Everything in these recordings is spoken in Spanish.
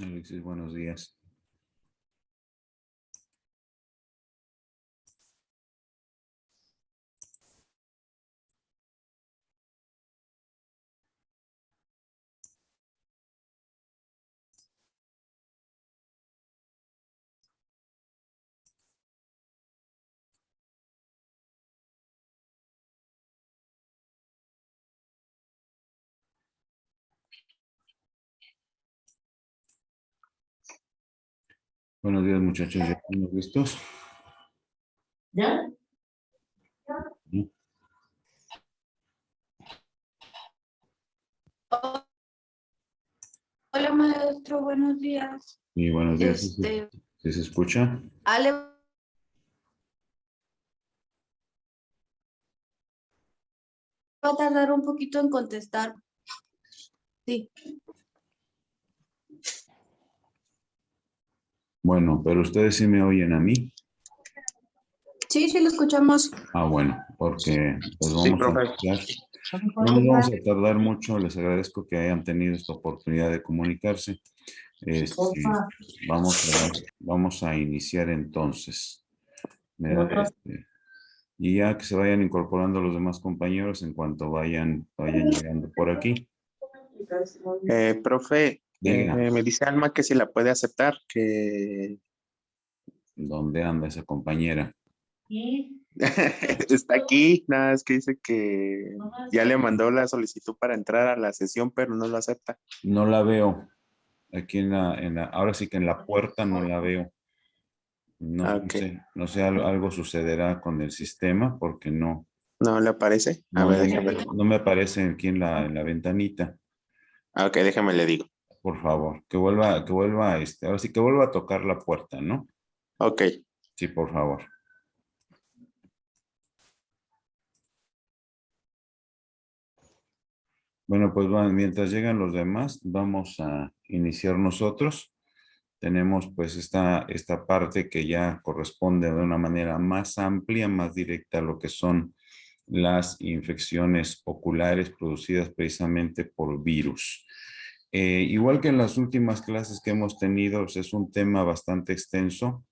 Alexis, buenos días. Buenos días, muchachos. ¿Ya estamos listos? ¿Ya? ¿Sí? Hola maestro, buenos días. Y buenos días. ¿Sí se escucha? Ale va a tardar un poquito en contestar. Sí. Bueno, pero ustedes sí me oyen a mí. Sí, lo escuchamos. Bueno, porque pues Sí, vamos a profe. empezar. No nos vamos a tardar mucho. Les agradezco que hayan tenido esta oportunidad de comunicarse. Vamos a iniciar entonces. ¿Verdad? Y ya que se vayan incorporando los demás compañeros en cuanto vayan llegando por aquí. Profe, Diga, me dice Alma que si la puede aceptar, que ¿dónde anda esa compañera? está aquí, nada, es que dice que ya le mandó la solicitud para entrar a la sesión, pero no lo acepta. No la veo. Aquí ahora sí que en la puerta no la veo. No, no Ok, sé, no sé, algo sucederá con el sistema porque ¿no le aparece? A ver, déjame. no me aparece aquí en la ventanita. Ok, déjame le digo. Por favor, ahora sí que vuelva a tocar la puerta, ¿no? Ok, Sí, por favor. Bueno, pues mientras llegan los demás, vamos a iniciar nosotros. Tenemos pues esta parte que ya corresponde de una manera más amplia, más directa a lo que son las infecciones oculares producidas precisamente por virus. Igual que en las últimas clases que hemos tenido, pues, es un tema bastante extenso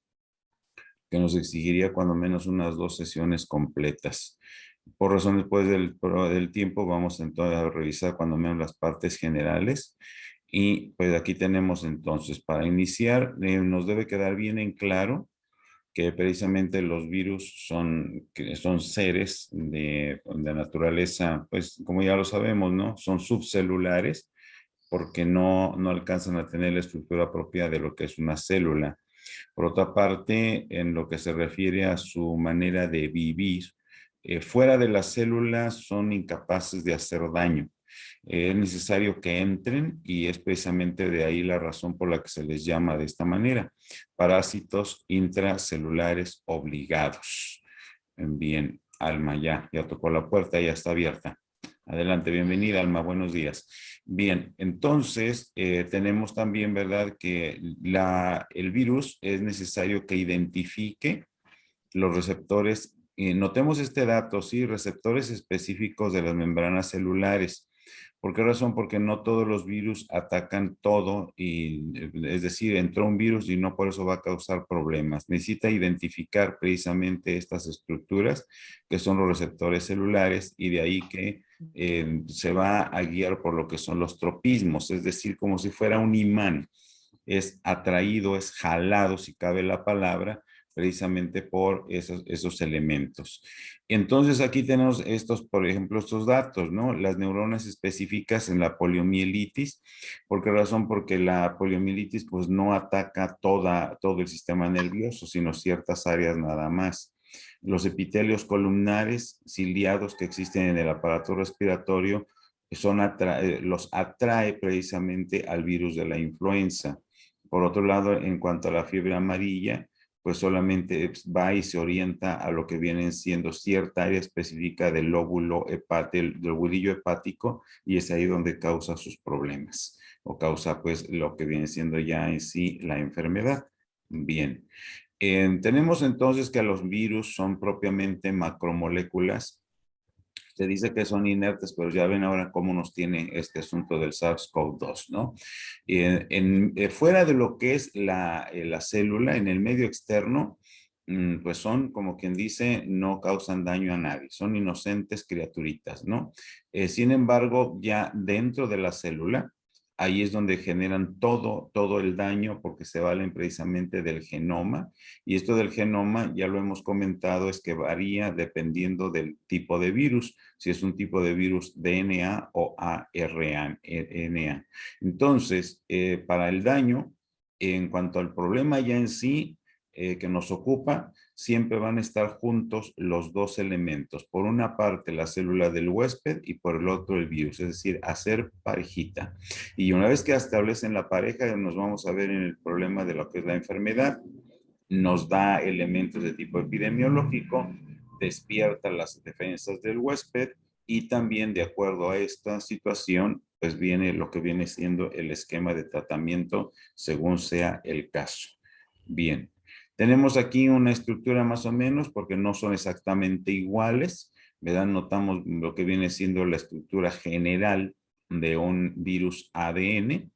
que nos exigiría cuando menos unas 2 sesiones completas. Por razones pues del tiempo, vamos entonces a revisar cuando menos las partes generales. Y pues aquí tenemos entonces, para iniciar, nos debe quedar bien en claro que precisamente los virus son seres de naturaleza, pues como ya lo sabemos, ¿no? Son subcelulares porque no alcanzan a tener la estructura propia de lo que es una célula. Por otra parte, en lo que se refiere a su manera de vivir, fuera de las células son incapaces de hacer daño. Es necesario que entren y es precisamente de ahí la razón por la que se les llama de esta manera. Parásitos intracelulares obligados. Bien, Alma, ya tocó la puerta, ya está abierta. Adelante, bienvenida, Alma, buenos días. Bien, entonces tenemos también, ¿verdad?, que el virus es necesario que identifique los receptores. Notemos este dato, sí, receptores específicos de las membranas celulares. ¿Por qué razón? Porque no todos los virus atacan todo, es decir, entró un virus y no por eso va a causar problemas. Necesita identificar precisamente estas estructuras que son los receptores celulares y de ahí que se va a guiar por lo que son los tropismos, es decir, como si fuera un imán. Es atraído, es jalado, si cabe la palabra, precisamente por esos elementos. Entonces aquí tenemos por ejemplo, estos datos, ¿no? Las neuronas específicas en la poliomielitis. ¿Por qué razón? Porque la poliomielitis pues no ataca todo el sistema nervioso, sino ciertas áreas nada más. Los epitelios columnares ciliados que existen en el aparato respiratorio los atrae precisamente al virus de la influenza. Por otro lado, en cuanto a la fiebre amarilla, pues solamente va y se orienta a lo que vienen siendo cierta área específica del lobulillo hepático, y es ahí donde causa sus problemas o causa pues lo que viene siendo ya en sí la enfermedad. Bien, tenemos entonces que los virus son propiamente macromoléculas Se dice que son inertes, pero ya ven ahora cómo nos tiene este asunto del SARS-CoV-2, ¿no? Fuera de lo que es la célula, en el medio externo, pues son, como quien dice, no causan daño a nadie, son inocentes criaturitas, ¿no? Sin embargo, ya dentro de la célula, ahí es donde generan todo el daño porque se valen precisamente del genoma. Y esto del genoma, ya lo hemos comentado, es que varía dependiendo del tipo de virus, si es un tipo de virus DNA o ARNA. Entonces, para el daño, en cuanto al problema ya en sí, que nos ocupa, siempre van a estar juntos los dos elementos. Por una parte, la célula del huésped y por el otro, el virus, es decir, hacer parejita. Y una vez que establecen la pareja, nos vamos a ver en el problema de lo que es la enfermedad. Nos da elementos de tipo epidemiológico, despierta las defensas del huésped y también de acuerdo a esta situación, pues viene lo que viene siendo el esquema de tratamiento según sea el caso. Bien, tenemos aquí una estructura más o menos porque no son exactamente iguales, ¿verdad? Notamos lo que viene siendo la estructura general de un virus ADN.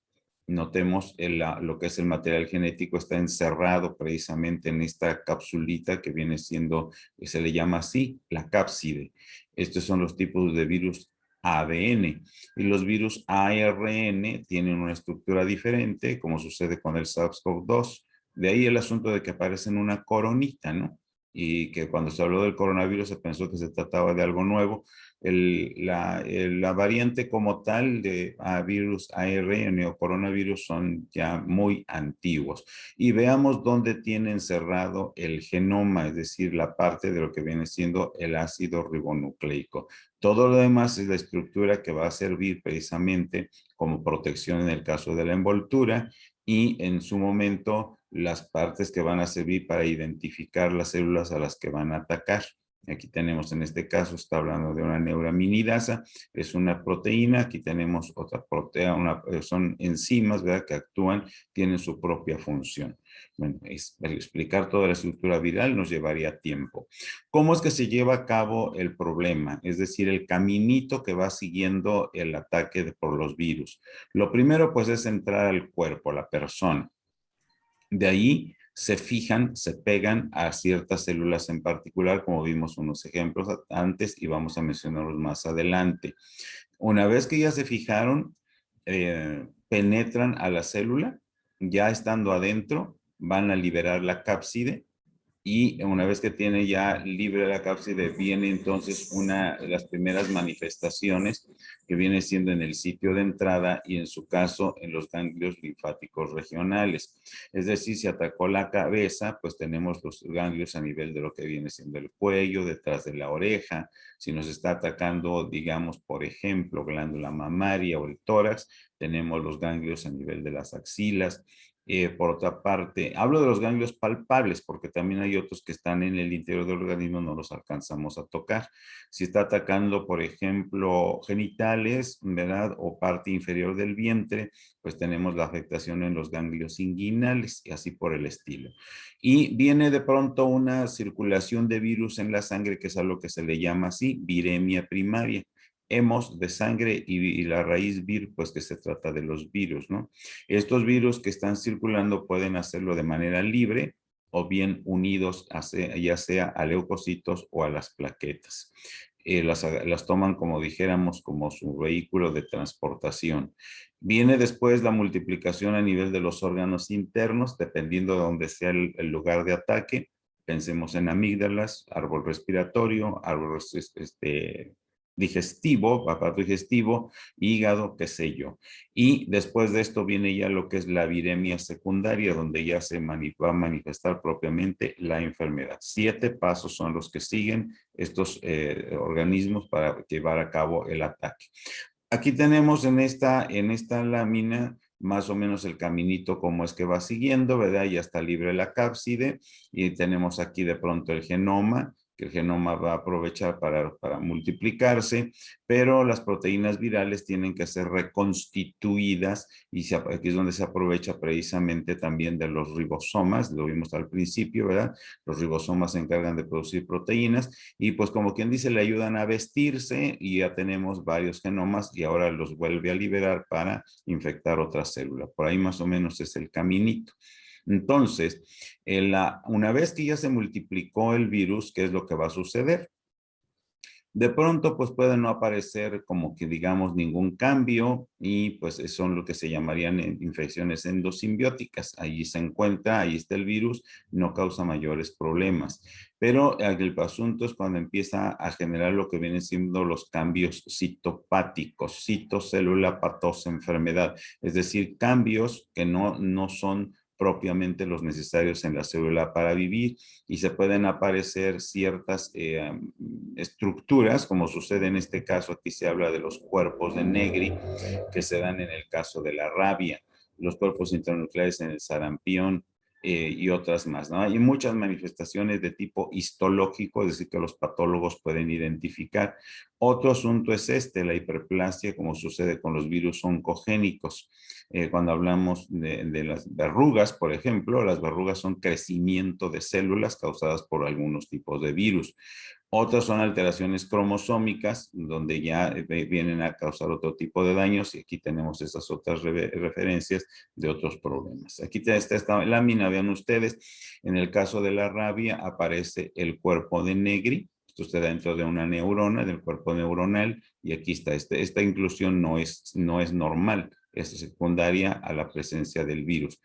Notemos lo que es el material genético está encerrado precisamente en esta capsulita que viene siendo, se le llama así, la cápside. Estos son los tipos de virus ADN. Y los virus ARN tienen una estructura diferente, como sucede con el SARS-CoV-2. De ahí el asunto de que aparecen una coronita, ¿no? Y que cuando se habló del coronavirus se pensó que se trataba de algo nuevo. La variante como tal de virus ARN o coronavirus son ya muy antiguos. Y veamos dónde tiene encerrado el genoma, es decir, la parte de lo que viene siendo el ácido ribonucleico. Todo lo demás es la estructura que va a servir precisamente como protección en el caso de la envoltura y en su momento las partes que van a servir para identificar las células a las que van a atacar. Aquí tenemos, en este caso, está hablando de una neuraminidasa, es una proteína. Aquí tenemos otra proteína, son enzimas, ¿verdad?, que actúan, tienen su propia función. Bueno, explicar toda la estructura viral nos llevaría tiempo. ¿Cómo es que se lleva a cabo el problema? Es decir, el caminito que va siguiendo el ataque por los virus. Lo primero, pues, es entrar al cuerpo, a la persona. De ahí se fijan, se pegan a ciertas células en particular, como vimos unos ejemplos antes y vamos a mencionarlos más adelante. Una vez que ya se fijaron, penetran a la célula, ya estando adentro, van a liberar la cápside y una vez que tiene ya libre la cápside, viene entonces una de las primeras manifestaciones que viene siendo en el sitio de entrada y en su caso en los ganglios linfáticos regionales. Es decir, si atacó la cabeza, pues tenemos los ganglios a nivel de lo que viene siendo el cuello, detrás de la oreja. Si nos está atacando, digamos, por ejemplo, glándula mamaria o el tórax, tenemos los ganglios a nivel de las axilas. Por otra parte, hablo de los ganglios palpables porque también hay otros que están en el interior del organismo, no los alcanzamos a tocar. Si está atacando, por ejemplo, genitales, ¿verdad?, o parte inferior del vientre, pues tenemos la afectación en los ganglios inguinales y así por el estilo. Y viene de pronto una circulación de virus en la sangre, que es a lo que se le llama así, viremia primaria. Hemos de sangre y la raíz vir, pues que se trata de los virus, ¿no? Estos virus que están circulando pueden hacerlo de manera libre o bien unidos ya sea a leucocitos o a las plaquetas. Las toman, como dijéramos, como su vehículo de transportación. Viene después la multiplicación a nivel de los órganos internos, dependiendo de dónde sea el lugar de ataque. Pensemos en amígdalas, árbol respiratorio, árbol digestivo, aparato digestivo, hígado, qué sé yo. Y después de esto viene ya lo que es la viremia secundaria, donde ya se va a manifestar propiamente la enfermedad. 7 pasos son los que siguen estos organismos para llevar a cabo el ataque. Aquí tenemos en esta lámina más o menos el caminito como es que va siguiendo, ¿verdad? Ya está libre la cápside y tenemos aquí de pronto el genoma que el genoma va a aprovechar para multiplicarse, pero las proteínas virales tienen que ser reconstituidas y aquí es donde se aprovecha precisamente también de los ribosomas, lo vimos al principio, ¿verdad? Los ribosomas se encargan de producir proteínas y pues como quien dice le ayudan a vestirse y ya tenemos varios genomas y ahora los vuelve a liberar para infectar otras células. Por ahí más o menos es el caminito. Entonces, una vez que ya se multiplicó el virus, ¿qué es lo que va a suceder? De pronto, pues puede no aparecer como que digamos ningún cambio y pues son lo que se llamarían infecciones endosimbióticas. Allí se encuentra, ahí está el virus, no causa mayores problemas. Pero el asunto es cuando empieza a generar lo que vienen siendo los cambios citopáticos, citocélula patosa enfermedad, es decir, cambios que no son propiamente los necesarios en la célula para vivir y se pueden aparecer ciertas estructuras, como sucede en este caso, aquí se habla de los cuerpos de Negri, que se dan en el caso de la rabia, los cuerpos intranucleares en el sarampión, y otras más, ¿no? Hay muchas manifestaciones de tipo histológico, es decir, que los patólogos pueden identificar. Otro asunto es la hiperplasia, como sucede con los virus oncogénicos. Cuando hablamos de las verrugas, por ejemplo, las verrugas son crecimiento de células causadas por algunos tipos de virus. Otras son alteraciones cromosómicas, donde ya vienen a causar otro tipo de daños, y aquí tenemos esas otras referencias de otros problemas. Aquí está esta lámina, vean ustedes, en el caso de la rabia aparece el cuerpo de Negri, esto está dentro de una neurona, del cuerpo neuronal, y aquí está, esta inclusión no es normal, es secundaria a la presencia del virus.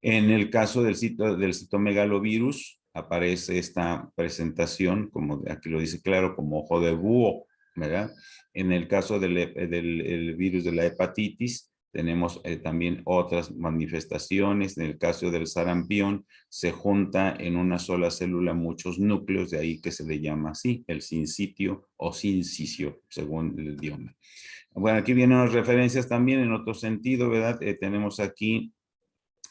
En el caso del citomegalovirus, aparece esta presentación, como aquí lo dice claro, como ojo de búho, ¿verdad? En el caso del virus de la hepatitis, tenemos también otras manifestaciones. En el caso del sarampión, se junta en una sola célula muchos núcleos, de ahí que se le llama así, el sincitio o sincicio, según el idioma. Bueno, aquí vienen unas referencias también en otro sentido, ¿verdad? Tenemos aquí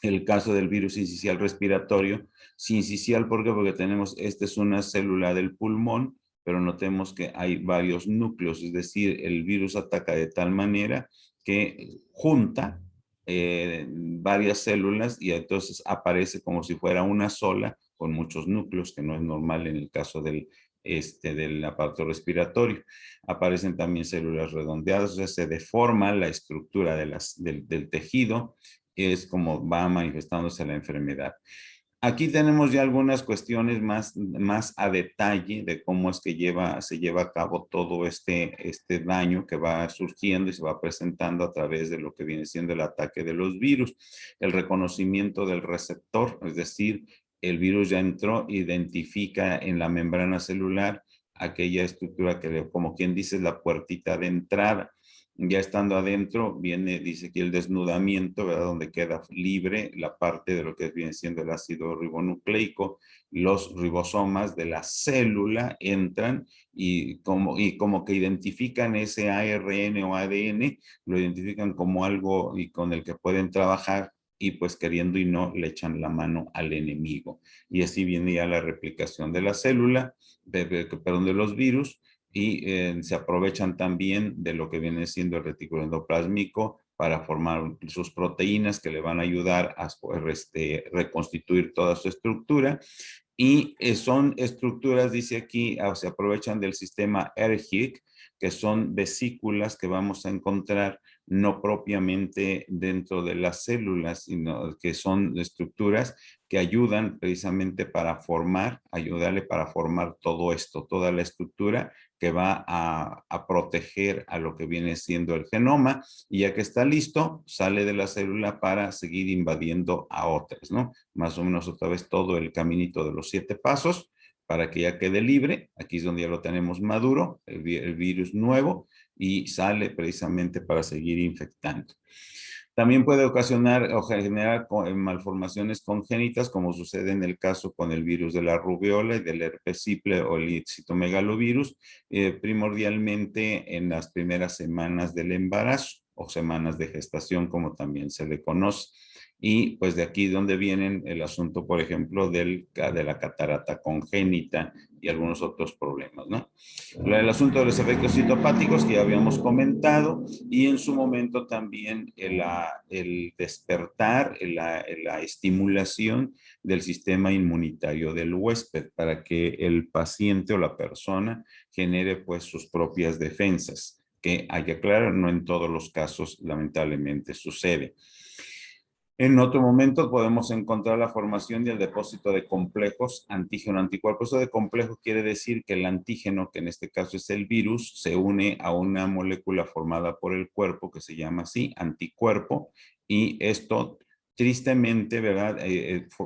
el caso del virus sincicial respiratorio. Sincicial, ¿por qué? Porque tenemos, esta es una célula del pulmón, pero notemos que hay varios núcleos, es decir, el virus ataca de tal manera que junta varias células y entonces aparece como si fuera una sola con muchos núcleos, que no es normal en el caso del aparato respiratorio. Aparecen también células redondeadas, o sea, se deforma la estructura del tejido, es como va manifestándose la enfermedad. Aquí tenemos ya algunas cuestiones más a detalle de cómo es que se lleva a cabo todo este daño que va surgiendo y se va presentando a través de lo que viene siendo el ataque de los virus. El reconocimiento del receptor, es decir, el virus ya entró, identifica en la membrana celular aquella estructura que, como quien dice, es la puertita de entrada. Ya estando adentro, dice aquí el desnudamiento, ¿verdad? Donde queda libre la parte de lo que viene siendo el ácido ribonucleico. Los ribosomas de la célula entran y como que identifican ese ARN o ADN, lo identifican como algo y con el que pueden trabajar, y pues queriendo y no le echan la mano al enemigo. Y así viene ya la replicación de la célula, de los virus, y se aprovechan también de lo que viene siendo el retículo endoplásmico para formar sus proteínas que le van a ayudar a poder reconstituir toda su estructura. Y son estructuras, dice aquí, se aprovechan del sistema ERGIC, que son vesículas que vamos a encontrar no propiamente dentro de las células, sino que son estructuras que ayudan precisamente ayudarle para formar todo esto, toda la estructura que va a proteger a lo que viene siendo el genoma, y ya que está listo, sale de la célula para seguir invadiendo a otras, ¿no? Más o menos otra vez todo el caminito de los 7 pasos para que ya quede libre. Aquí es donde ya lo tenemos maduro, el virus nuevo, y sale precisamente para seguir infectando. También puede ocasionar o generar malformaciones congénitas, como sucede en el caso con el virus de la rubiola y del herpes simple o el citomegalovirus, primordialmente en las primeras semanas del embarazo o semanas de gestación, como también se le conoce. Y pues de aquí donde vienen el asunto, por ejemplo, de la catarata congénita y algunos otros problemas, ¿no? El asunto de los efectos citopáticos que ya habíamos comentado y en su momento también el despertar, la estimulación del sistema inmunitario del huésped para que el paciente o la persona genere pues sus propias defensas, que hay que aclarar, no en todos los casos lamentablemente sucede. En otro momento podemos encontrar la formación y el depósito de complejos antígeno-anticuerpo. Eso de complejo quiere decir que el antígeno, que en este caso es el virus, se une a una molécula formada por el cuerpo que se llama así, anticuerpo, y esto tristemente, ¿verdad?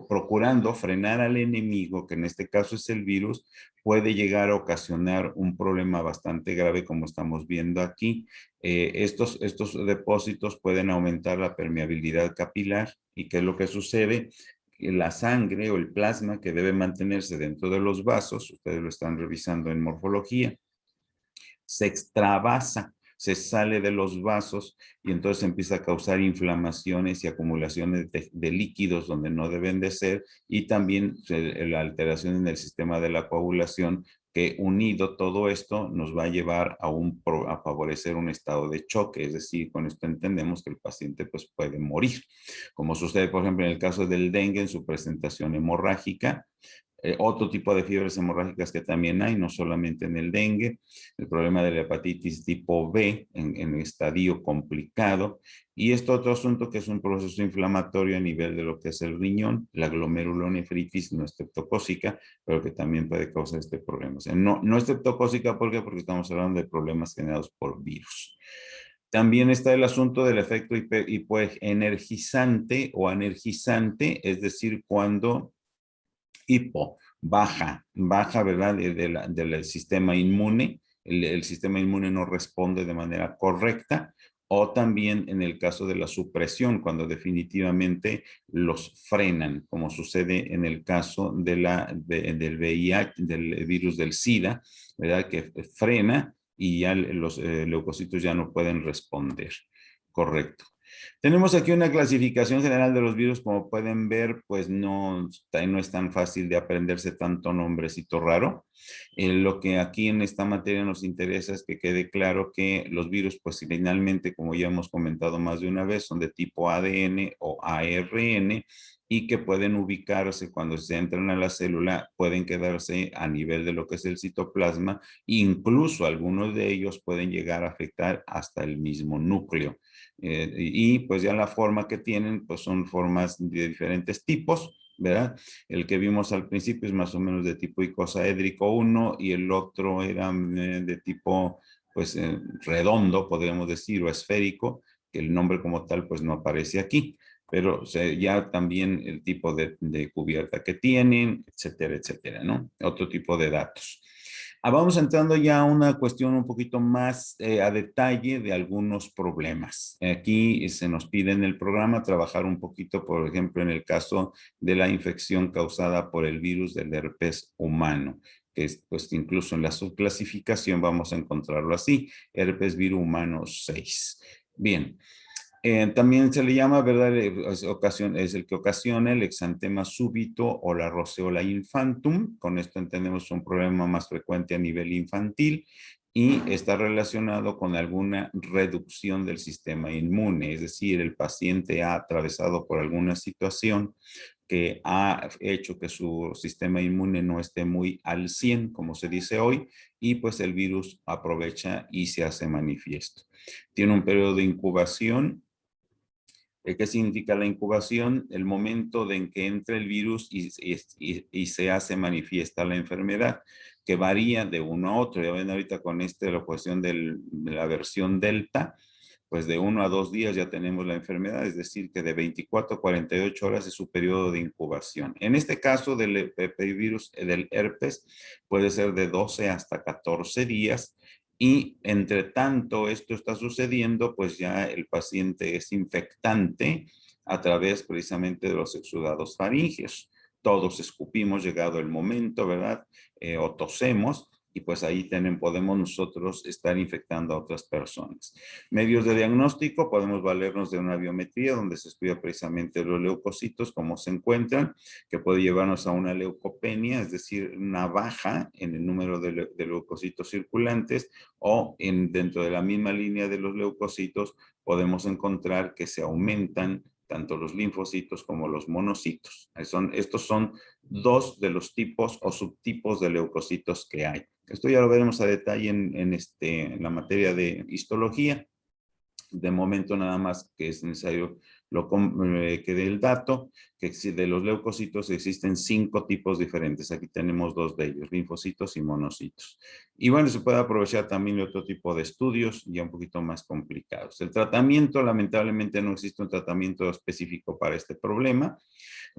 Procurando frenar al enemigo, que en este caso es el virus, puede llegar a ocasionar un problema bastante grave como estamos viendo aquí. Estos depósitos pueden aumentar la permeabilidad capilar y ¿qué es lo que sucede? Que la sangre o el plasma que debe mantenerse dentro de los vasos, ustedes lo están revisando en morfología, se extravasa, se sale de los vasos y entonces empieza a causar inflamaciones y acumulaciones de líquidos donde no deben de ser y también la alteración en el sistema de la coagulación que unido todo esto nos va a llevar a favorecer un estado de choque, es decir, con esto entendemos que el paciente pues puede morir, como sucede por ejemplo en el caso del dengue en su presentación hemorrágica. Otro tipo de fiebres hemorrágicas que también hay, no solamente en el dengue, el problema de la hepatitis tipo B en estadio complicado, y este otro asunto que es un proceso inflamatorio a nivel de lo que es el riñón, la glomerulonefritis no estreptocócica, pero que también puede causar este problema. O sea, no estreptocócica, ¿por qué? Porque estamos hablando de problemas generados por virus. También está el asunto del efecto hipoenergizante o anergizante, es decir, cuando baja, ¿verdad? Del sistema inmune, el sistema inmune no responde de manera correcta, o también en el caso de la supresión, cuando definitivamente los frenan, como sucede en el caso del VIH, del virus del SIDA, ¿verdad? Que frena y ya los leucocitos ya no pueden responder. Correcto. Tenemos aquí una clasificación general de los virus, como pueden ver, pues no es tan fácil de aprenderse tanto nombrecito raro. Lo que aquí en esta materia nos interesa es que quede claro que los virus, pues finalmente, como ya hemos comentado más de una vez, son de tipo ADN o ARN y que pueden ubicarse cuando se entran a la célula, pueden quedarse a nivel de lo que es el citoplasma, incluso algunos de ellos pueden llegar a afectar hasta el mismo núcleo. Y pues ya la forma que tienen, pues son formas de diferentes tipos, ¿verdad? El que vimos al principio es más o menos de tipo icosaédrico 1 y el otro era de tipo, pues, redondo, podríamos decir, o esférico, que el nombre como tal, pues, no aparece aquí. Pero o sea, ya también el tipo de cubierta que tienen, etcétera, etcétera, ¿no? Otro tipo de datos. Vamos entrando ya a una cuestión un poquito más a detalle de algunos problemas. Aquí se nos pide en el programa trabajar un poquito, por ejemplo, en el caso de la infección causada por el virus del herpes humano, que es, pues incluso en la subclasificación vamos a encontrarlo así, herpes virus humano 6. Bien. También se le llama, ¿verdad? Es el que ocasiona el exantema súbito o la roceola infantum. Con esto entendemos un problema más frecuente a nivel infantil y está relacionado con alguna reducción del sistema inmune. Es decir, el paciente ha atravesado por alguna situación que ha hecho que su sistema inmune no esté muy al 100, como se dice hoy, y pues el virus aprovecha y se hace manifiesto. Tiene un periodo de incubación. ¿Qué significa la incubación? El momento en que entra el virus y se hace manifiesta la enfermedad, que varía de uno a otro. Ya ven ahorita con la cuestión de la versión Delta, pues de 1 a 2 días ya tenemos la enfermedad, es decir, que de 24 a 48 horas es su periodo de incubación. En este caso del virus del herpes, puede ser de 12 hasta 14 días, y entre tanto esto está sucediendo, pues ya el paciente es infectante a través precisamente de los exudados faríngeos. Todos escupimos llegado el momento, ¿verdad? O tosemos, y pues ahí podemos nosotros estar infectando a otras personas. Medios de diagnóstico, podemos valernos de una biometría donde se estudia precisamente los leucocitos, cómo se encuentran, que puede llevarnos a una leucopenia, es decir, una baja en el número de leucocitos circulantes, o dentro de la misma línea de los leucocitos podemos encontrar que se aumentan tanto los linfocitos como los monocitos. Estos son dos de los tipos o subtipos de leucocitos que hay. Esto ya lo veremos a detalle en la materia de histología. De momento nada más que es necesario que dé el dato, que de los leucocitos existen 5 tipos diferentes. Aquí tenemos 2 de ellos, linfocitos y monocitos. Y bueno, se puede aprovechar también de otro tipo de estudios ya un poquito más complicados. El tratamiento, lamentablemente no existe un tratamiento específico para este problema.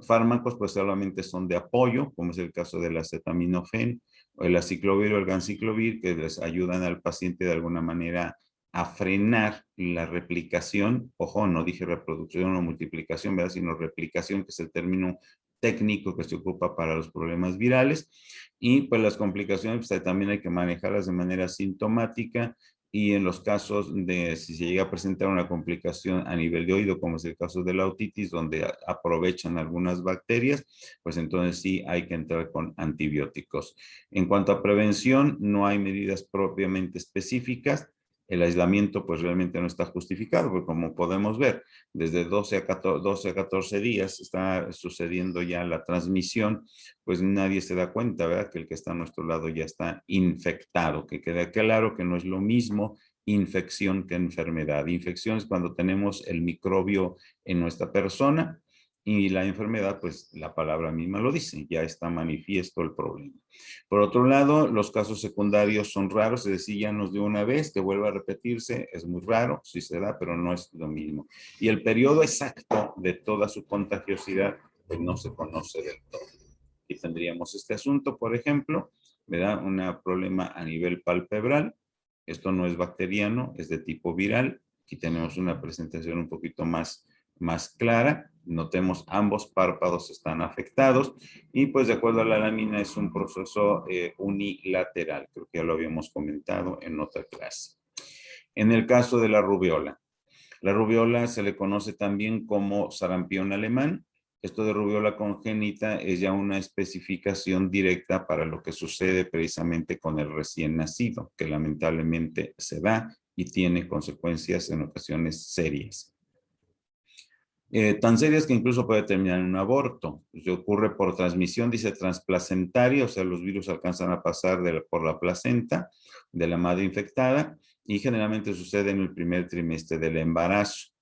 Fármacos pues solamente son de apoyo, como es el caso del acetaminofén, o el aciclovir o el ganciclovir, que les ayudan al paciente de alguna manera a frenar la replicación. Ojo, no dije reproducción o multiplicación, ¿verdad? Sino replicación, que es el término técnico que se ocupa para los problemas virales. Y pues las complicaciones pues, también hay que manejarlas de manera sintomática, y en los casos de si se llega a presentar una complicación a nivel de oído, como es el caso de la otitis, donde aprovechan algunas bacterias, pues entonces sí hay que entrar con antibióticos. En cuanto a prevención, no hay medidas propiamente específicas. El aislamiento pues realmente no está justificado, porque como podemos ver, desde 12 a 14 días está sucediendo ya la transmisión, pues nadie se da cuenta, ¿verdad? Que el que está a nuestro lado ya está infectado, que queda claro que no es lo mismo infección que enfermedad. Infección es cuando tenemos el microbio en nuestra persona, y la enfermedad, pues la palabra misma lo dice, ya está manifiesto el problema. Por otro lado, los casos secundarios son raros, es decir, ya nos dio una vez, que vuelva a repetirse, es muy raro, sí se da, pero no es lo mismo. Y el periodo exacto de toda su contagiosidad, pues no se conoce del todo. Y tendríamos este asunto, por ejemplo, ¿verdad? Un problema a nivel palpebral. Esto no es bacteriano, es de tipo viral. Aquí tenemos una presentación un poquito más clara. Notemos ambos párpados están afectados, y pues de acuerdo a la lámina es un proceso unilateral. Creo que ya lo habíamos comentado en otra clase. En el caso de la rubiola se le conoce también como sarampión alemán. Esto de rubiola congénita es ya una especificación directa para lo que sucede precisamente con el recién nacido, que lamentablemente se da y tiene consecuencias en ocasiones serias. Tan serias que incluso puede terminar en un aborto. Pues ocurre por transmisión, dice transplacentaria, o sea, los virus alcanzan a pasar por la placenta de la madre infectada, y generalmente sucede en el primer trimestre del embarazo.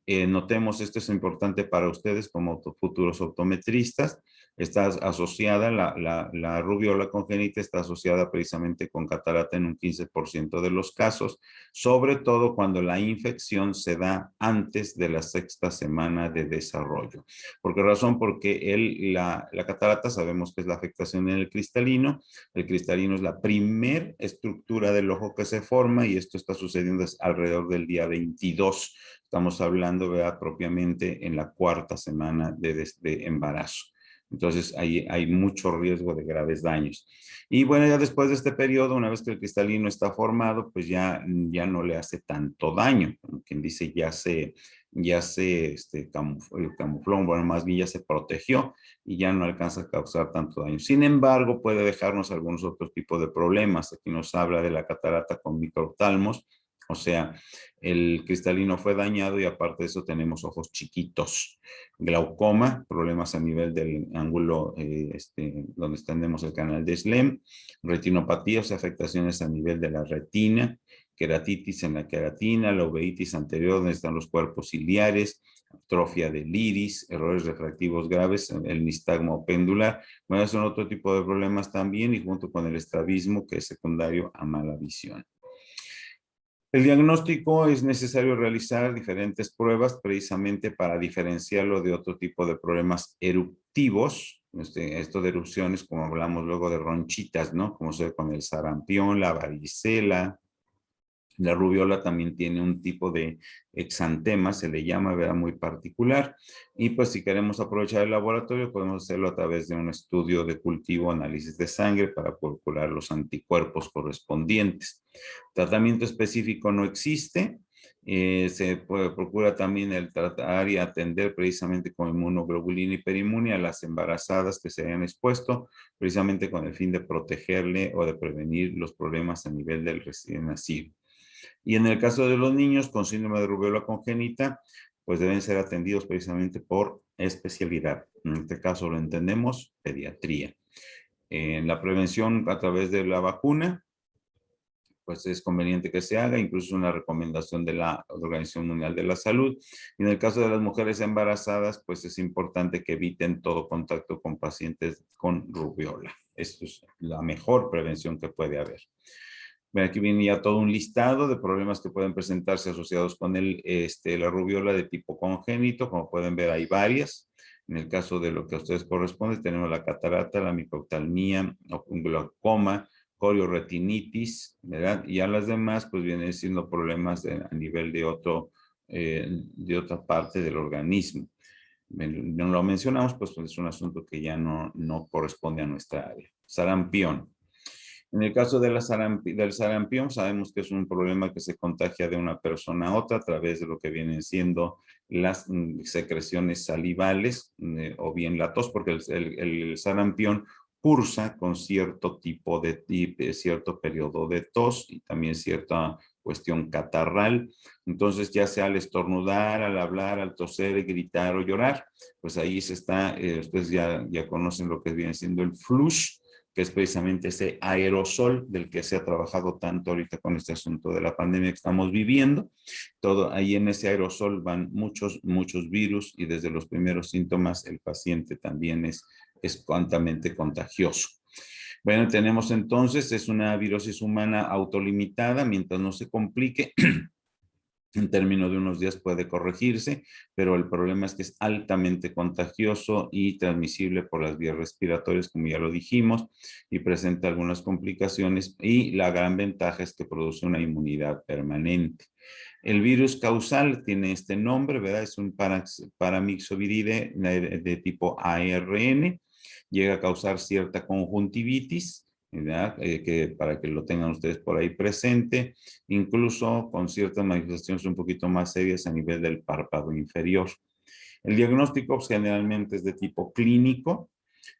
Notemos, esto es importante para ustedes como futuros optometristas, está asociada, la rubiola congénita está asociada precisamente con catarata en un 15% de los casos, sobre todo cuando la infección se da antes de la 6ª semana de desarrollo. ¿Por qué razón? Porque la catarata sabemos que es la afectación en el cristalino es la primer estructura del ojo que se forma, y esto está sucediendo alrededor del día 22. Estamos hablando, ¿verdad?, propiamente en la 4ª semana de embarazo. Entonces, ahí hay mucho riesgo de graves daños. Y bueno, ya después de este periodo, una vez que el cristalino está formado, pues ya no le hace tanto daño. Como quien dice, ya se camufló, bueno, más bien ya se protegió y ya no alcanza a causar tanto daño. Sin embargo, puede dejarnos algunos otros tipos de problemas. Aquí nos habla de la catarata con microoftalmos. O sea, el cristalino fue dañado y aparte de eso tenemos ojos chiquitos. Glaucoma, problemas a nivel del ángulo donde tenemos el canal de Schlemm. Retinopatía, o sea, afectaciones a nivel de la retina. Queratitis en la queratina, la uveitis anterior donde están los cuerpos ciliares, atrofia del iris, errores refractivos graves, el nistagmo pendular. Bueno, son otro tipo de problemas también, y junto con el estrabismo, que es secundario a mala visión. El diagnóstico es necesario realizar diferentes pruebas precisamente para diferenciarlo de otro tipo de problemas eruptivos. Esto de erupciones, como hablamos luego de ronchitas, ¿no? Como se ve con el sarampión, la varicela, La rubiola también tiene un tipo de exantema, se le llama, ¿verdad? Muy particular. Y pues si queremos aprovechar el laboratorio, podemos hacerlo a través de un estudio de cultivo, análisis de sangre para calcular los anticuerpos correspondientes. Tratamiento específico no existe. Procura también el tratar y atender precisamente con inmunoglobulina hiperinmune a las embarazadas que se hayan expuesto, precisamente con el fin de protegerle o de prevenir los problemas a nivel del recién nacido. Y en el caso de los niños con síndrome de rubiola congénita, pues deben ser atendidos precisamente por especialidad. En este caso lo entendemos, pediatría. En la prevención a través de la vacuna, pues es conveniente que se haga, incluso una recomendación de la Organización Mundial de la Salud. Y en el caso de las mujeres embarazadas, pues es importante que eviten todo contacto con pacientes con rubiola. Esto es la mejor prevención que puede haber. Ven, aquí viene ya todo un listado de problemas que pueden presentarse asociados con la rubiola de tipo congénito. Como pueden ver, hay varias. En el caso de lo que a ustedes corresponde, tenemos la catarata, la micoftalmía, un glaucoma, corioretinitis, ¿verdad? Y a las demás, pues vienen siendo problemas a nivel de otra parte del organismo. No lo mencionamos, pues es un asunto que ya no corresponde a nuestra área. Sarampión. En el caso de del sarampión, sabemos que es un problema que se contagia de una persona a otra a través de lo que vienen siendo las secreciones salivales o bien la tos, porque el sarampión cursa con cierto tipo cierto periodo de tos y también cierta cuestión catarral. Entonces, ya sea al estornudar, al hablar, al toser, gritar o llorar, pues ahí se está, ustedes ya conocen lo que viene siendo el flush, que es precisamente ese aerosol del que se ha trabajado tanto ahorita con este asunto de la pandemia que estamos viviendo. Todo ahí en ese aerosol van muchos virus y desde los primeros síntomas el paciente también es altamente contagioso. Bueno, tenemos entonces, es una virosis humana autolimitada, mientras no se complique. En términos de unos días puede corregirse, pero el problema es que es altamente contagioso y transmisible por las vías respiratorias, como ya lo dijimos, y presenta algunas complicaciones, y la gran ventaja es que produce una inmunidad permanente. El virus causal tiene este nombre, ¿verdad? Es un paramyxoviridae de tipo ARN, llega a causar cierta conjuntivitis, para que lo tengan ustedes por ahí presente, incluso con ciertas manifestaciones un poquito más serias a nivel del párpado inferior. El diagnóstico pues, generalmente es de tipo clínico,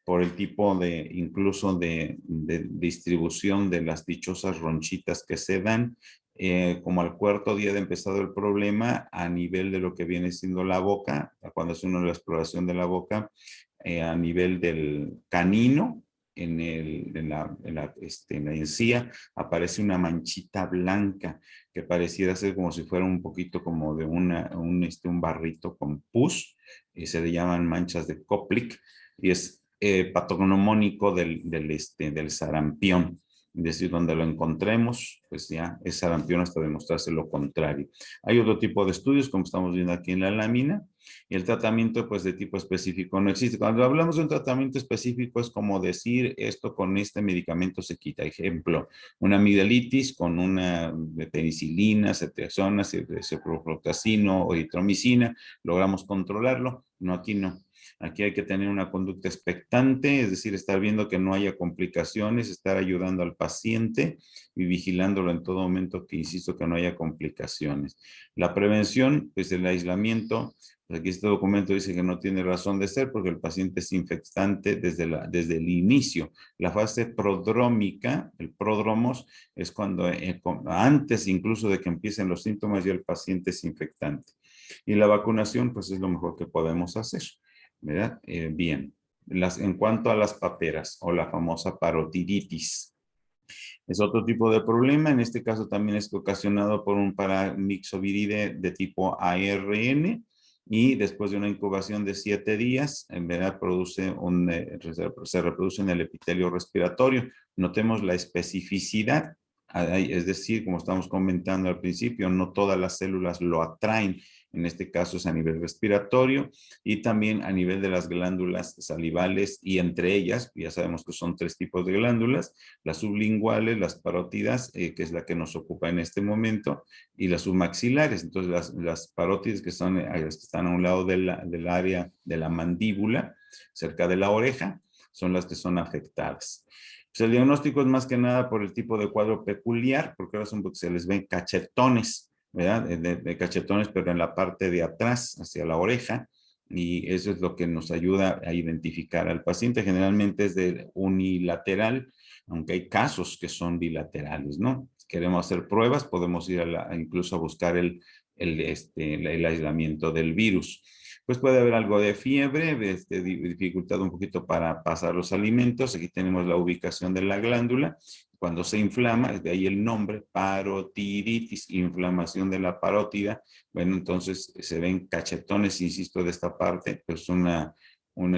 por el tipo incluso de distribución de las dichosas ronchitas que se dan, como al cuarto día de empezado el problema, a nivel de lo que viene siendo la boca, cuando hace uno la exploración de la boca, a nivel del canino, en la encía, aparece una manchita blanca que pareciera ser como si fuera un poquito como de un barrito con pus, y se le llaman manchas de Koplik, y es patognomónico del sarampión. Es decir, donde lo encontremos, pues ya es sarampión hasta demostrarse lo contrario. Hay otro tipo de estudios, como estamos viendo aquí en la lámina, y el tratamiento, pues, de tipo específico no existe. Cuando hablamos de un tratamiento específico, es como decir, esto con este medicamento se quita. Ejemplo, una amigdalitis con una penicilina, ceftriaxona, ciprofloxacino o eritromicina, logramos controlarlo. No, aquí no. Aquí hay que tener una conducta expectante, es decir, estar viendo que no haya complicaciones, estar ayudando al paciente y vigilándolo en todo momento, que insisto, que no haya complicaciones. La prevención, pues el aislamiento, pues aquí este documento dice que no tiene razón de ser porque el paciente es infectante desde el inicio. La fase prodrómica, el pródromos, es cuando antes incluso de que empiecen los síntomas ya el paciente es infectante. Y la vacunación, pues es lo mejor que podemos hacer, ¿verdad? Bien. En cuanto a las paperas o la famosa parotiditis, es otro tipo de problema. En este caso también es ocasionado por un paramyxoviridae de tipo ARN, y después de una incubación de 7 días, en verdad se reproduce en el epitelio respiratorio. Notemos la especificidad, es decir, como estamos comentando al principio, no todas las células lo atraen. en este caso es a nivel respiratorio y también a nivel de las glándulas salivales y entre ellas, ya sabemos que son 3 tipos de glándulas, las sublinguales, las parótidas, que es la que nos ocupa en este momento, y las submaxilares. Entonces las parótidas que son las que están a un lado del área de la mandíbula, cerca de la oreja, son las que son afectadas. Pues el diagnóstico es más que nada por el tipo de cuadro peculiar, porque ahora son porque se les ven cachetones, ¿verdad? De cachetones, pero en la parte de atrás, hacia la oreja, y eso es lo que nos ayuda a identificar al paciente. Generalmente es de unilateral, aunque hay casos que son bilaterales, ¿no? Si queremos hacer pruebas, podemos ir incluso a buscar el aislamiento del virus. Pues puede haber algo de fiebre, dificultad un poquito para pasar los alimentos. Aquí tenemos la ubicación de la glándula. Cuando se inflama, de ahí el nombre, parotiditis, inflamación de la parótida. Bueno, entonces se ven cachetones, insisto, de esta parte, pues un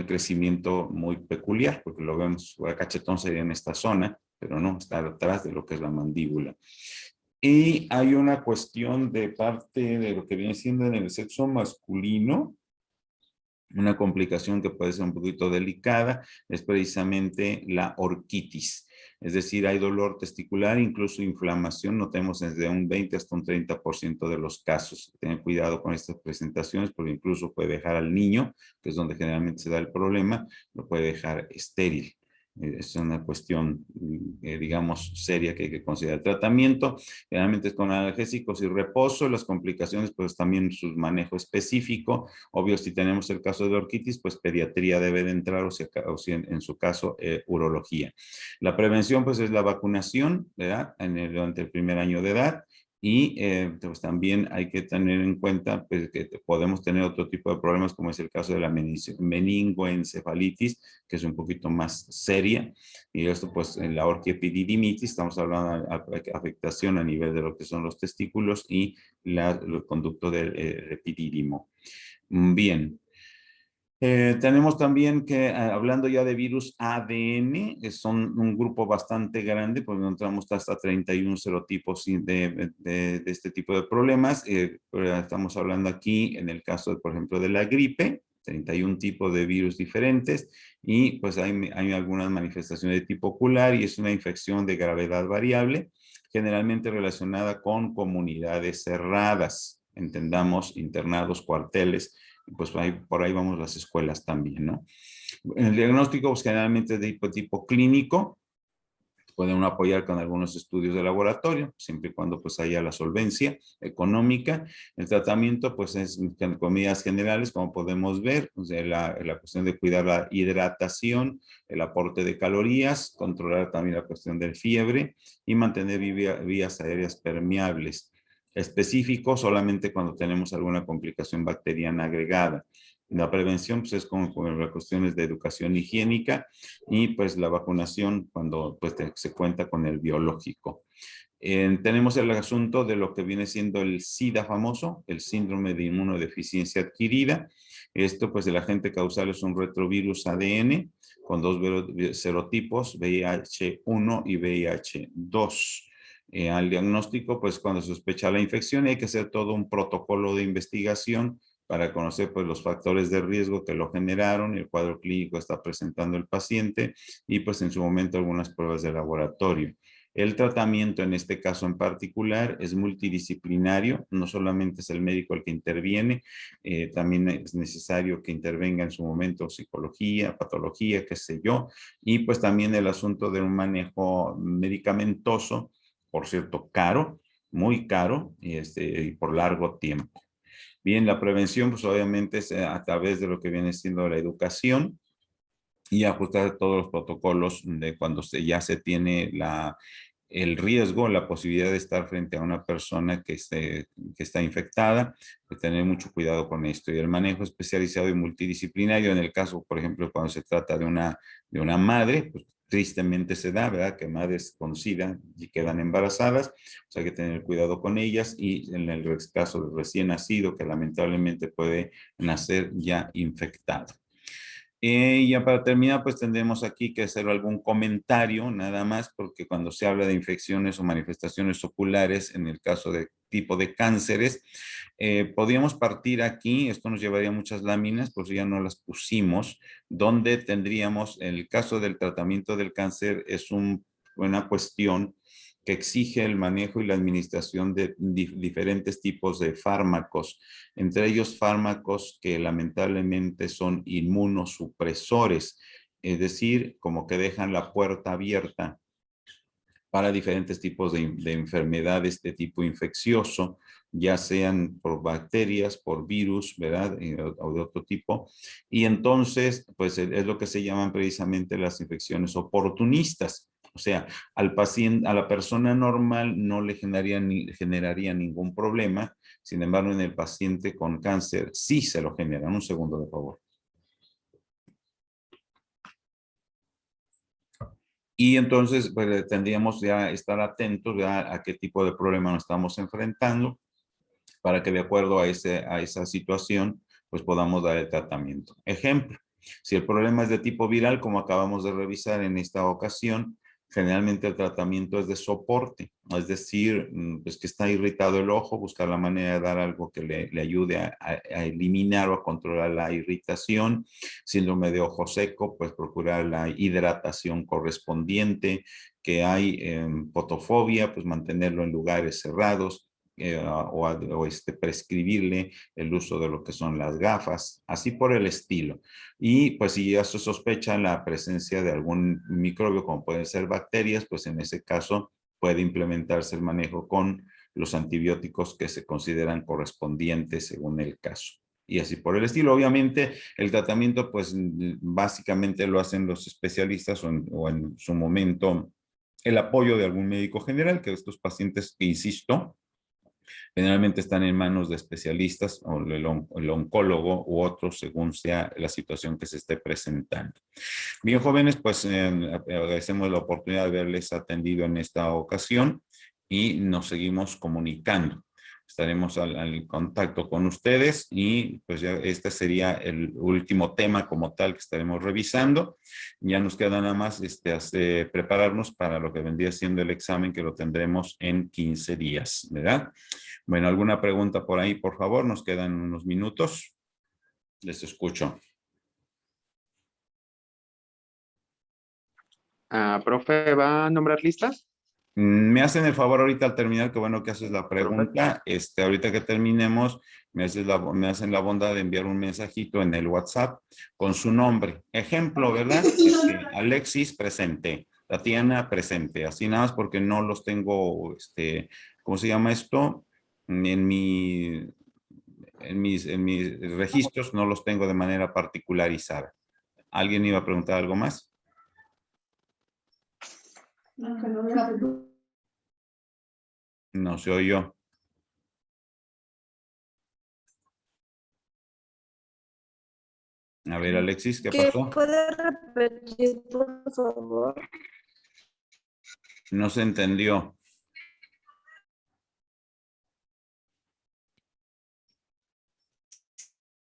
crecimiento muy peculiar, porque lo vemos, el cachetón sería en esta zona, pero no, está detrás de lo que es la mandíbula. Y hay una cuestión de parte de lo que viene siendo en el sexo masculino, una complicación que puede ser un poquito delicada, es precisamente la orquitis. Es decir, hay dolor testicular, incluso inflamación, notemos desde un 20 hasta un 30% de los casos. Tener cuidado con estas presentaciones porque incluso puede dejar al niño, que es donde generalmente se da el problema, lo puede dejar estéril. Es una cuestión, digamos, seria que hay que considerar. El tratamiento generalmente es con analgésicos y reposo. Las complicaciones, pues también su manejo específico. Obvio, si tenemos el caso de orquitis, pues pediatría debe de entrar o si en su caso, urología. La prevención, pues es la vacunación, ¿verdad? Durante el primer año de edad. Y pues también hay que tener en cuenta pues, que podemos tener otro tipo de problemas, como es el caso de la meningoencefalitis, que es un poquito más seria. Y esto, pues, en la orquiepididimitis, estamos hablando de afectación a nivel de lo que son los testículos y el conducto del epidídimo. Bien. Tenemos también que, hablando ya de virus ADN, son un grupo bastante grande, pues encontramos hasta 31 serotipos de este tipo de problemas. Estamos hablando aquí, en el caso, por ejemplo, de la gripe, 31 tipos de virus diferentes, y pues hay algunas manifestaciones de tipo ocular, y es una infección de gravedad variable, generalmente relacionada con comunidades cerradas, entendamos, internados, cuarteles, pues por ahí vamos las escuelas también, ¿no? El diagnóstico pues, generalmente es de tipo clínico, puede uno apoyar con algunos estudios de laboratorio, siempre y cuando pues haya la solvencia económica. El tratamiento pues es con medidas generales, como podemos ver, o sea, la cuestión de cuidar la hidratación, el aporte de calorías, controlar también la cuestión de fiebre y mantener vías aéreas permeables. Específico solamente cuando tenemos alguna complicación bacteriana agregada. La prevención pues, es con las cuestiones de educación higiénica y pues la vacunación cuando pues, se cuenta con el biológico. Tenemos el asunto de lo que viene siendo el SIDA famoso, el síndrome de inmunodeficiencia adquirida. Esto pues el agente causal es un retrovirus ADN con 2 serotipos, VIH1 y VIH2. Al diagnóstico, pues cuando se sospecha la infección hay que hacer todo un protocolo de investigación para conocer pues, los factores de riesgo que lo generaron, el cuadro clínico está presentando el paciente y pues en su momento algunas pruebas de laboratorio. El tratamiento en este caso en particular es multidisciplinario, no solamente es el médico el que interviene, también es necesario que intervenga en su momento psicología, patología, qué sé yo, y pues también el asunto de un manejo medicamentoso, por cierto, caro, muy caro y por largo tiempo. Bien, la prevención, pues obviamente es a través de lo que viene siendo la educación y ajustar todos los protocolos de cuando ya se tiene el riesgo, la posibilidad de estar frente a una persona que está infectada, pues tener mucho cuidado con esto. Y el manejo especializado y multidisciplinario, en el caso, por ejemplo, cuando se trata de una madre, pues tristemente se da, ¿verdad? Que madres con SIDA y quedan embarazadas, pues hay que tener cuidado con ellas y en el caso del recién nacido, que lamentablemente puede nacer ya infectado. Y ya para terminar, pues tendremos aquí que hacer algún comentario, nada más, porque cuando se habla de infecciones o manifestaciones oculares, en el caso de tipo de cánceres, podríamos partir aquí, esto nos llevaría muchas láminas, pues ya no las pusimos, donde tendríamos, en el caso del tratamiento del cáncer, es una cuestión que exige el manejo y la administración de diferentes tipos de fármacos, entre ellos fármacos que lamentablemente son inmunosupresores, es decir, como que dejan la puerta abierta para diferentes tipos de enfermedades de tipo infeccioso, ya sean por bacterias, por virus, ¿verdad? O de otro tipo. Y entonces, pues es lo que se llaman precisamente las infecciones oportunistas. O sea, al paciente, a la persona normal no le generaría ningún problema. Sin embargo, en el paciente con cáncer sí se lo genera. Un segundo, de favor. Y entonces pues, tendríamos ya estar atentos ya a qué tipo de problema nos estamos enfrentando para que de acuerdo a esa situación pues podamos dar el tratamiento. Ejemplo, si el problema es de tipo viral, como acabamos de revisar en esta ocasión, generalmente el tratamiento es de soporte, es decir, pues que está irritado el ojo, buscar la manera de dar algo que le ayude a eliminar o a controlar la irritación. Síndrome de ojo seco, pues procurar la hidratación correspondiente. Que hay fotofobia, pues mantenerlo en lugares cerrados. Prescribirle el uso de lo que son las gafas, así por el estilo. Y pues si ya se sospecha la presencia de algún microbio, como pueden ser bacterias, pues en ese caso puede implementarse el manejo con los antibióticos que se consideran correspondientes según el caso. Y así por el estilo. Obviamente el tratamiento pues básicamente lo hacen los especialistas o en su momento el apoyo de algún médico general, que estos pacientes, insisto, generalmente están en manos de especialistas o el oncólogo u otros según sea la situación que se esté presentando. Bien, jóvenes, pues agradecemos la oportunidad de haberles atendido en esta ocasión y nos seguimos comunicando. Estaremos al contacto con ustedes y pues ya este sería el último tema como tal que estaremos revisando. Ya nos queda nada más prepararnos para lo que vendría siendo el examen que lo tendremos en 15 días, ¿verdad? Bueno, ¿alguna pregunta por ahí, por favor? Nos quedan unos minutos. Les escucho. Profe, ¿va a nombrar listas? Me hacen el favor ahorita al terminar, que bueno que haces la Profe. pregunta. Ahorita que terminemos, me hacen la bondad de enviar un mensajito en el WhatsApp con su nombre. Ejemplo, ¿verdad? Alexis presente, Tatiana presente. Así nada más porque no los tengo, ¿cómo se llama esto? En mis registros no los tengo de manera particularizada. ¿Alguien iba a preguntar algo más? No se oyó. A ver, Alexis, ¿qué pasó? ¿Puede repetir, por favor? No se entendió.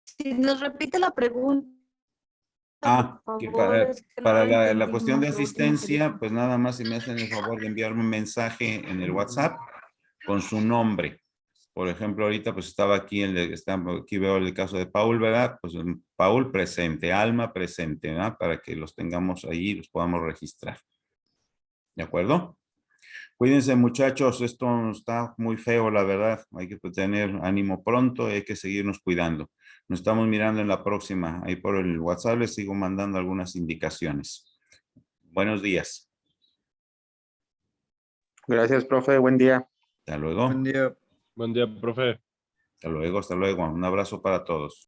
Si nos repite la pregunta, por Que favor, es que no para lo la cuestión de entendimos, lo último que asistencia, dijo. pues nada más si me hacen el favor de enviarme un mensaje en el WhatsApp con su nombre. Por ejemplo, ahorita pues estaba aquí, aquí veo el caso de Paul, ¿verdad? Pues Paul presente, Alma presente, ¿verdad? Para que los tengamos ahí y los podamos registrar. ¿De acuerdo? Cuídense, muchachos, esto está muy feo, la verdad. Hay que tener ánimo pronto y hay que seguirnos cuidando. Nos estamos mirando en la próxima. Ahí por el WhatsApp les sigo mandando algunas indicaciones. Buenos días. Gracias, profe. Buen día. Hasta luego. Buen día. Buen día, profe. Hasta luego, hasta luego. Un abrazo para todos.